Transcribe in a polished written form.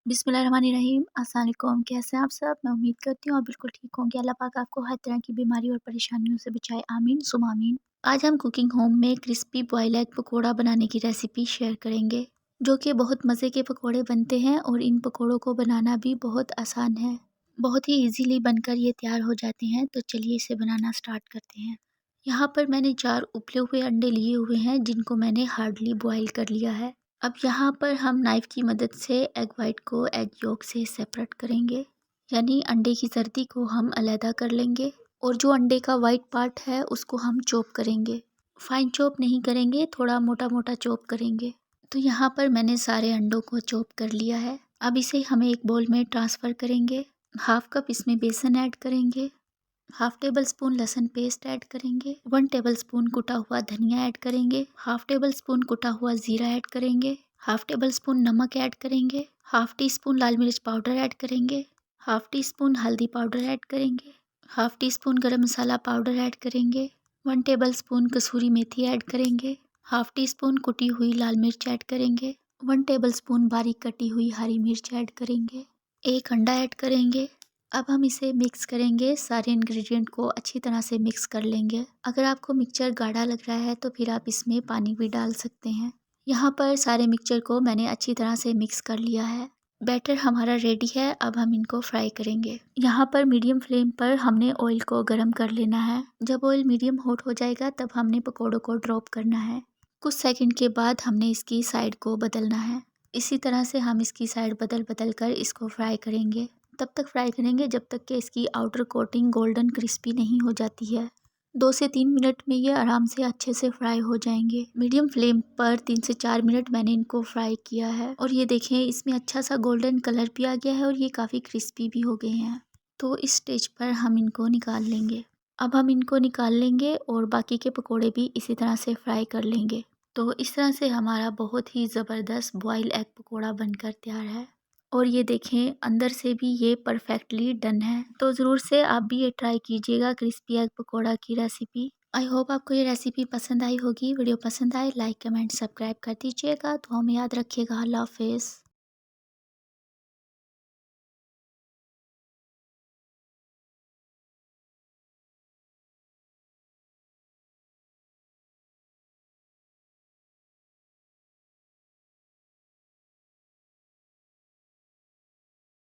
बिस्मिल्लाहिर्रहमानिर्रहीम। अस्सलाम वालेकुम। कैसे हैं आप सब? मैं उम्मीद करती हूँ आप बिल्कुल ठीक होंगे। अल्लाह पाक आपको हर तरह की बीमारी और परेशानियों से बचाए। आमीन सुम्मा आमीन। आज हम कुकिंग होम में क्रिस्पी बॉयल एग पकौड़ा बनाने की रेसिपी शेयर करेंगे, जो कि बहुत मज़े के पकौड़े बनते हैं और इन पकौड़ों को बनाना भी बहुत आसान है। बहुत ही ईजीली बनकर ये तैयार हो जाते हैं। तो चलिए इसे बनाना स्टार्ट करते हैं। यहाँ पर मैंने 4 उबले हुए अंडे लिए हुए हैं, जिनको मैंने हार्डली बॉयल कर लिया है। अब यहाँ पर हम नाइफ़ की मदद से एग वाइट को एग योक से सेपरेट करेंगे, यानी अंडे की जर्दी को हम अलहदा कर लेंगे और जो अंडे का वाइट पार्ट है उसको हम चॉप करेंगे। फाइन चॉप नहीं करेंगे, थोड़ा मोटा मोटा चॉप करेंगे। तो यहाँ पर मैंने सारे अंडों को चॉप कर लिया है। अब इसे हमें एक बाउल में ट्रांसफ़र करेंगे। हाफ कप इसमें बेसन ऐड करेंगे, हाफ टेबल स्पून लहसुन पेस्ट ऐड करेंगे, 1 टेबल स्पून कुटा हुआ धनिया ऐड करेंगे, हाफ टेबल स्पून कुटा हुआ ज़ीरा ऐड करेंगे, हाफ टेबल स्पून नमक ऐड करेंगे, हाफ टी स्पून लाल मिर्च पाउडर ऐड करेंगे, हाफ टी स्पून हल्दी पाउडर ऐड करेंगे, हाफ टी स्पून गरम मसाला पाउडर ऐड करेंगे, 1 टेबल स्पून कसूरी मेथी ऐड करेंगे, हाफ टी स्पून कुटी हुई लाल मिर्च ऐड करेंगे, 1 टेबल स्पून बारीक कटी हुई हरी मिर्च ऐड करेंगे, 1 अंडा ऐड करेंगे। अब हम इसे मिक्स करेंगे, सारे इंग्रेडिएंट को अच्छी तरह से मिक्स कर लेंगे। अगर आपको मिक्सचर गाढ़ा लग रहा है तो फिर आप इसमें पानी भी डाल सकते हैं। यहाँ पर सारे मिक्सचर को मैंने अच्छी तरह से मिक्स कर लिया है। बैटर हमारा रेडी है। अब हम इनको फ्राई करेंगे। यहाँ पर मीडियम फ्लेम पर हमने ऑयल को गर्म कर लेना है। जब ऑयल मीडियम हॉट हो जाएगा तब हमने पकौड़ों को ड्रॉप करना है। कुछ सेकंड के बाद हमने इसकी साइड को बदलना है। इसी तरह से हम इसकी साइड बदल बदल कर इसको फ्राई करेंगे। तब तक फ्राई करेंगे जब तक कि इसकी आउटर कोटिंग गोल्डन क्रिस्पी नहीं हो जाती है। 2 से 3 मिनट में ये आराम से अच्छे से फ्राई हो जाएंगे। मीडियम फ्लेम पर 3 से 4 मिनट मैंने इनको फ्राई किया है और ये देखें इसमें अच्छा सा गोल्डन कलर भी आ गया है और ये काफ़ी क्रिस्पी भी हो गए हैं। तो इस स्टेज पर हम इनको निकाल लेंगे। अब हम इनको निकाल लेंगे और बाकी के पकौड़े भी इसी तरह से फ्राई कर लेंगे। तो इस तरह से हमारा बहुत ही ज़बरदस्त बॉयल एग पकौड़ा बनकर तैयार है और ये देखें अंदर से भी ये परफेक्टली डन है। तो ज़रूर से आप भी ये ट्राई कीजिएगा क्रिस्पी एग पकौड़ा की रेसिपी। आई होप आपको ये रेसिपी पसंद आई होगी। वीडियो पसंद आए लाइक कमेंट सब्सक्राइब कर दीजिएगा। दुआ में याद रखिएगा। अल्लाह हाफिज़।